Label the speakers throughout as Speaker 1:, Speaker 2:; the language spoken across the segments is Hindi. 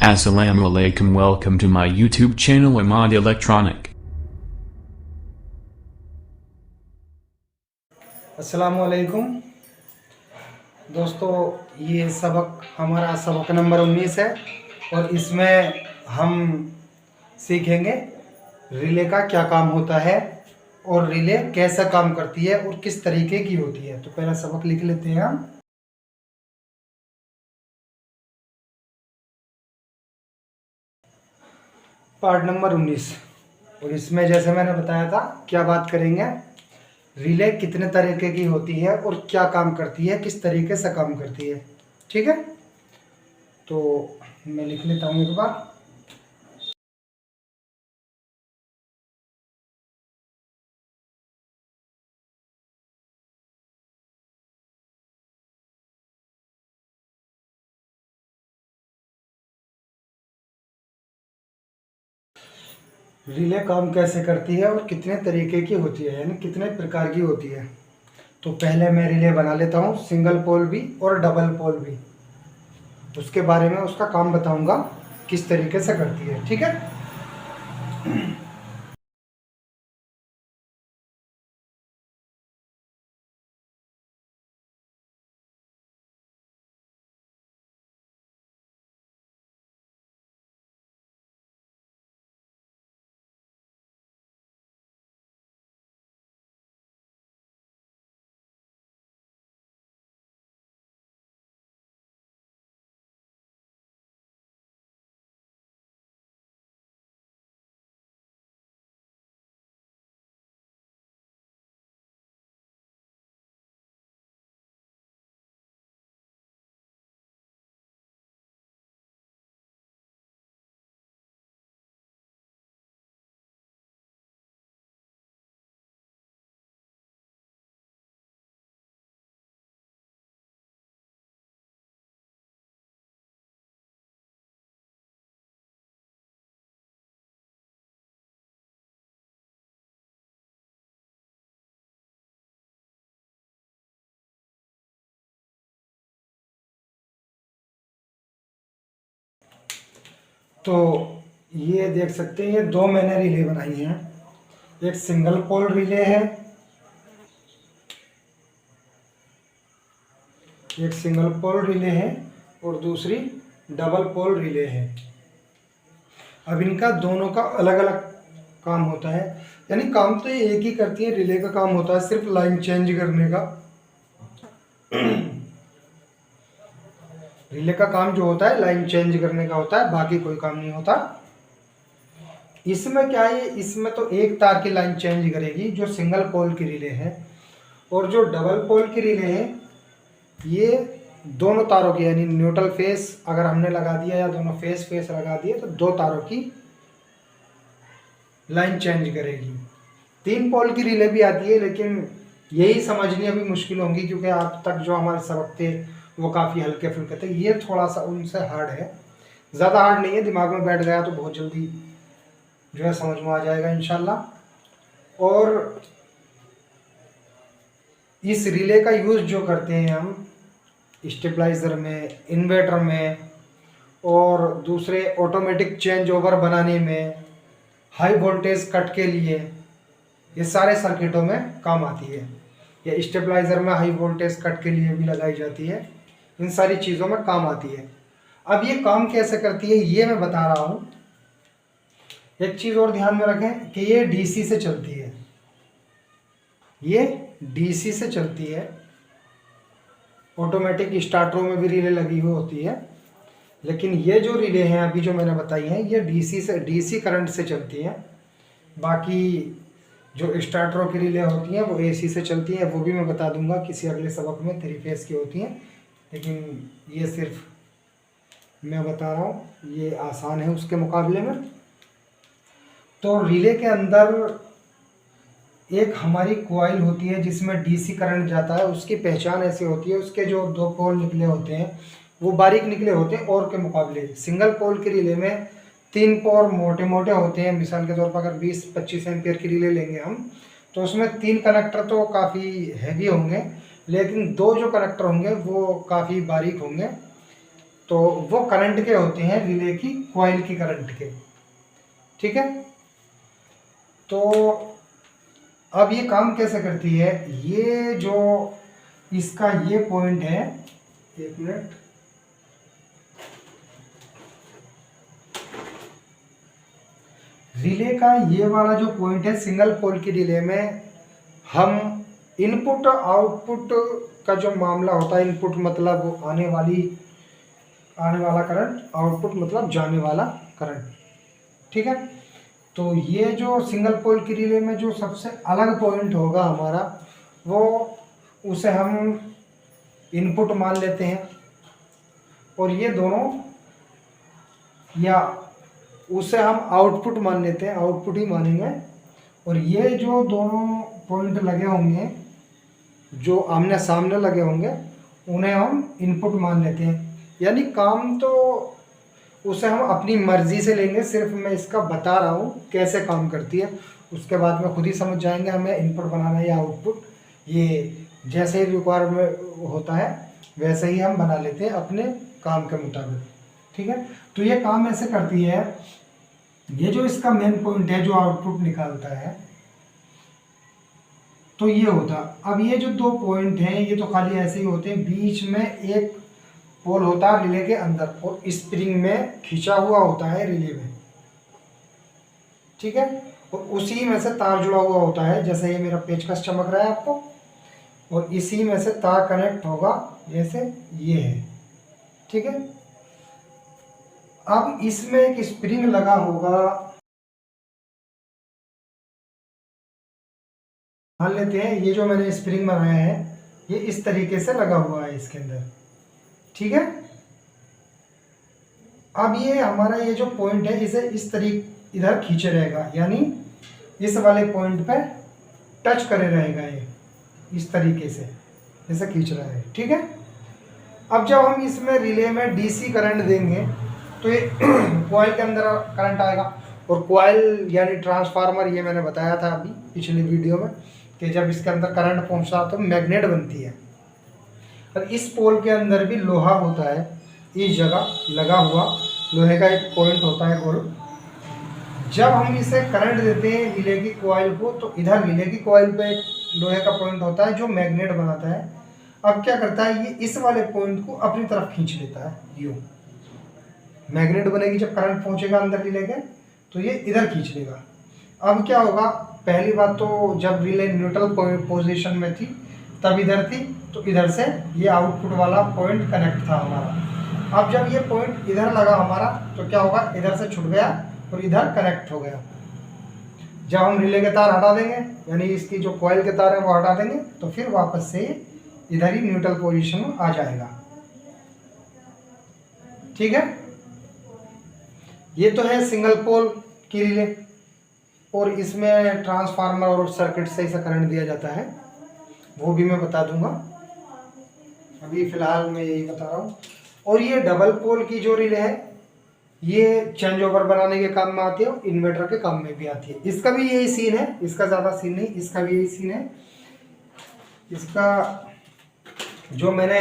Speaker 1: Assalamu alaikum, welcome to my YouTube channel Ahmad Electronic.
Speaker 2: अस्सलामु अलैकुम दोस्तों, ये सबक हमारा सबक नंबर 19 है और इसमें हम सीखेंगे रिले का क्या काम होता है और रिले कैसा काम करती है और किस तरीके की होती है। तो पहला सबक लिख लेते हैं हम। पार्ट नंबर 19 और इसमें जैसे मैंने बताया था क्या बात करेंगे, रिले कितने तरीके की होती है और क्या काम करती है, किस तरीके से काम करती है। ठीक है, तो मैं लिख लेता हूँ एक बार। रिले काम कैसे करती है और कितने तरीके की होती है, यानी कितने प्रकार की होती है। तो पहले मैं रिले बना लेता हूँ, सिंगल पोल भी और डबल पोल भी। उसके बारे में उसका काम बताऊंगा किस तरीके से करती है। ठीक है, तो ये देख सकते हैं, ये दो मैंने रिले बनाई हैं। एक सिंगल पोल रिले है, एक सिंगल पोल रिले है और दूसरी डबल पोल रिले है। अब इनका दोनों का अलग अलग काम होता है, यानी काम तो ये एक ही करती है। रिले का काम होता है सिर्फ लाइन चेंज करने का। रिले का काम जो होता है लाइन चेंज करने का होता है, बाकी कोई काम नहीं होता। इसमें क्या है, इसमें तो एक तार की लाइन चेंज करेगी जो सिंगल पोल की रिले है, और जो डबल पोल की रिले है ये दोनों तारों की, यानी न्यूट्रल फेस अगर हमने लगा दिया या दोनों फेस लगा दिए तो दो तारों की लाइन चेंज करेगी। तीन पोल की रिले भी आती है, लेकिन यही समझनी अभी मुश्किल होंगी क्योंकि अब तक जो हमारे सबक थे वो काफ़ी हल्के फुल्के थे। ये थोड़ा सा उनसे हार्ड है, ज़्यादा हार्ड नहीं है, दिमाग में बैठ गया तो बहुत जल्दी जो है समझ में आ जाएगा इंशाल्लाह। और इस रिले का यूज़ जो करते हैं हम स्टेबलाइजर में, इन्वर्टर में और दूसरे ऑटोमेटिक चेंज ओवर बनाने में, हाई वोल्टेज कट के लिए, ये सारे सर्किटों में काम आती है। या स्टेबलाइजर में हाई वोल्टेज कट के लिए भी लगाई जाती है, इन सारी चीज़ों में काम आती है। अब ये काम कैसे करती है ये मैं बता रहा हूँ। एक चीज़ और ध्यान में रखें कि ये डीसी से चलती है, ये डीसी से चलती है। ऑटोमेटिक स्टार्टरों में भी रिले लगी हुई होती है, लेकिन ये जो रिले हैं अभी जो मैंने बताई हैं ये डीसी करंट से चलती हैं। बाकी जो स्टार्टरों की रिले होती हैं वो एसी से चलती हैं, वो भी मैं बता दूंगा किसी अगले सबक में, 3 फेस की होती हैं। लेकिन ये सिर्फ मैं बता रहा हूँ, ये आसान है उसके मुकाबले में। तो रिले के अंदर एक हमारी कॉइल होती है जिसमें डीसी करंट जाता है। उसकी पहचान ऐसी होती है, उसके जो दो पोल निकले होते हैं वो बारीक निकले होते हैं और के मुकाबले। सिंगल पोल के रिले में 3 पोल मोटे मोटे होते हैं। मिसाल के तौर पर अगर 20-25 एम्पियर की रिले लेंगे हम तो उसमें 3 कनेक्टर तो काफ़ी हैवी होंगे, लेकिन 2 जो कनेक्टर होंगे वो काफ़ी बारीक होंगे। तो वो करंट के होते हैं, रिले की कॉइल की करंट के। ठीक है, तो अब ये काम कैसे करती है, ये जो इसका ये पॉइंट है, एक मिनट, रिले का ये वाला जो पॉइंट है, सिंगल पोल की रिले में हम इनपुट आउटपुट का जो मामला होता है, इनपुट मतलब आने वाला करंट, आउटपुट मतलब जाने वाला करंट। ठीक है, तो ये जो सिंगल पोल की रिले में जो सबसे अलग पॉइंट होगा हमारा, वो उसे हम इनपुट मान लेते हैं, और ये दोनों, या उसे हम आउटपुट मान लेते हैं, आउटपुट ही मानेंगे। और ये जो दोनों पॉइंट लगे होंगे, जो आमने सामने लगे होंगे, उन्हें हम इनपुट मान लेते हैं। यानी काम तो उसे हम अपनी मर्जी से लेंगे, सिर्फ मैं इसका बता रहा हूँ कैसे काम करती है, उसके बाद में खुद ही समझ जाएंगे हमें इनपुट बनाना है या आउटपुट। ये जैसे ही रिक्वायरमेंट होता है वैसे ही हम बना लेते हैं अपने काम के मुताबिक। ठीक है, तो ये काम ऐसे करती है, ये जो इसका मेन पॉइंट है जो आउटपुट निकालता है, तो ये होता। अब ये जो दो पॉइंट हैं ये तो खाली ऐसे ही होते हैं, बीच में एक पोल होता है रिले के अंदर, और स्प्रिंग में खींचा हुआ होता है रिले में। ठीक है, और उसी में से तार जुड़ा हुआ होता है, जैसे ये मेरा पेचकस चमक रहा है आपको, और इसी में से तार कनेक्ट होगा, जैसे ये है। ठीक है, अब इसमें एक स्प्रिंग लगा होगा, मान लेते हैं ये जो मैंने स्प्रिंग बनाया है ये इस तरीके से लगा हुआ है इसके अंदर। ठीक है, अब ये हमारा ये जो पॉइंट है इसे इस तरीके इधर खींचे रहेगा, यानी इस वाले पॉइंट पे टच करे रहेगा, ये इस तरीके से जैसे खींच रहा है। ठीक है, अब जब हम इसमें रिले में डीसी करंट देंगे तो ये कॉइल के अंदर करंट आएगा, और कॉइल यानी ट्रांसफार्मर, ये मैंने बताया था अभी पिछले वीडियो में कि जब इसके अंदर करंट पहुंचता तो मैग्नेट बनती है। और इस पोल के अंदर भी लोहा होता है, इस जगह लगा हुआ लोहे का एक पॉइंट होता है गोल। जब हम इसे करंट देते हैं रिले की कॉइल को, तो इधर रिले की कॉइल पे एक लोहे का पॉइंट होता है जो मैग्नेट बनाता है। अब क्या करता है, ये इस वाले पॉइंट को अपनी तरफ खींच लेता है, यूँ मैग्नेट बनेगी, जब करंट पहुंचेगा अंदर रिले के तो ये इधर खींच लेगा। अब क्या होगा, पहली बात तो जब रिले न्यूट्रल पोजीशन में थी तब इधर थी, तो इधर से ये आउटपुट वाला पॉइंट कनेक्ट था हमारा। अब जब ये पॉइंट इधर लगा हमारा तो क्या होगा, इधर से छूट गया और इधर कनेक्ट हो गया। जब हम रिले के तार हटा देंगे, यानी इसकी जो कॉइल के तार है वो हटा देंगे, तो फिर वापस से इधर ही न्यूट्रल पोजीशन में आ जाएगा। ठीक है, ये तो है सिंगल पोल की रिले, और इसमें ट्रांसफार्मर और सर्किट से इसे करंट दिया जाता है, वो भी मैं बता दूंगा, अभी फिलहाल मैं यही बता रहा हूँ। और ये डबल पोल की जो रिले है ये चेंज ओवर बनाने के काम में आती है और इन्वर्टर के काम में भी आती है। इसका भी यही सीन है, इसका ज़्यादा सीन नहीं, इसका भी यही सीन है। इसका जो मैंने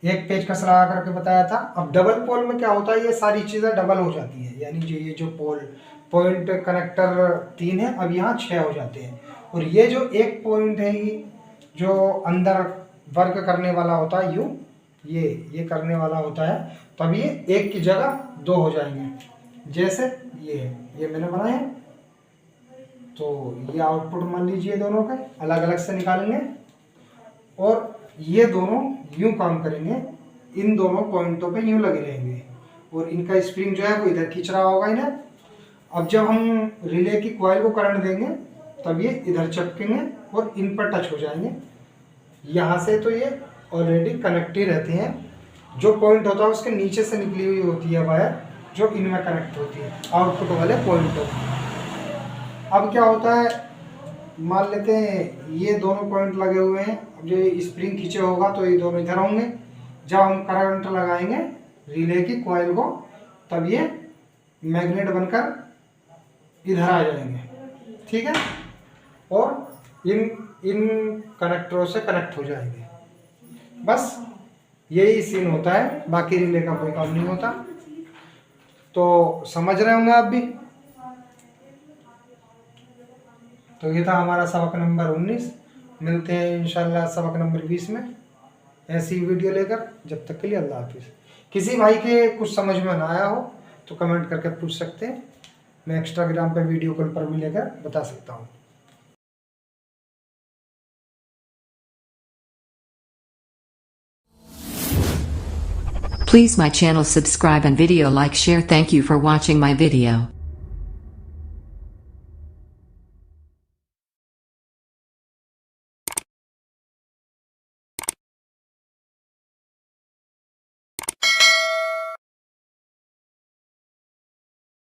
Speaker 2: एक पेज का लगा करके बताया था। अब डबल पोल में क्या होता है, ये सारी चीज़ें डबल हो जाती है, यानी जो ये जो पोल पॉइंट कनेक्टर 3 है, अब यहाँ 6 हो जाते हैं। और ये जो एक पॉइंट है ये जो अंदर वर्क करने वाला होता है, यूँ ये करने वाला होता है, तब ये एक की जगह 2 हो जाएंगे। जैसे ये मैंने बनाया, तो ये आउटपुट मान लीजिए दोनों का अलग अलग से निकालेंगे, और ये दोनों यूं काम करेंगे, इन दोनों पॉइंटों पे यूं लगे रहेंगे, और इनका स्प्रिंग जो है वो इधर खींच रहा होगा इन्हें। अब जब हम रिले की कॉइल को करंट देंगे तब ये इधर चपकेंगे और इन पर टच हो जाएंगे। यहाँ से तो ये ऑलरेडी कनेक्ट ही रहते हैं, जो पॉइंट होता है उसके नीचे से निकली हुई होती है वायर, जो इनमें कनेक्ट होती है आउटपुट वाले पॉइंटों। अब क्या होता है, मान लेते हैं ये दोनों पॉइंट लगे हुए हैं, अब जो स्प्रिंग खींचे होगा तो ये दोनों इधर होंगे। जब हम करंट लगाएंगे रिले की कॉइल को, तब ये मैग्नेट बनकर इधर आ जाएंगे। ठीक है, और इन कनेक्टरों से कनेक्ट हो जाएंगे। बस यही सीन होता है, बाकी रिले का कोई काम नहीं होता। तो समझ रहे होंगे आप भी। तो ये था हमारा सबक नंबर 19। मिलते हैं इंशाल्लाह सबक नंबर 20 में ऐसी वीडियो लेकर। जब तक के लिए अल्लाह हाफिज़। किसी भाई के कुछ समझ में ना आया हो तो कमेंट करके पूछ सकते हैं, मैं इंस्टाग्राम पे वीडियो कॉल पर भी लेकर बता सकता हूँ।
Speaker 3: Please my channel subscribe and video like share. Thank you for watching my video.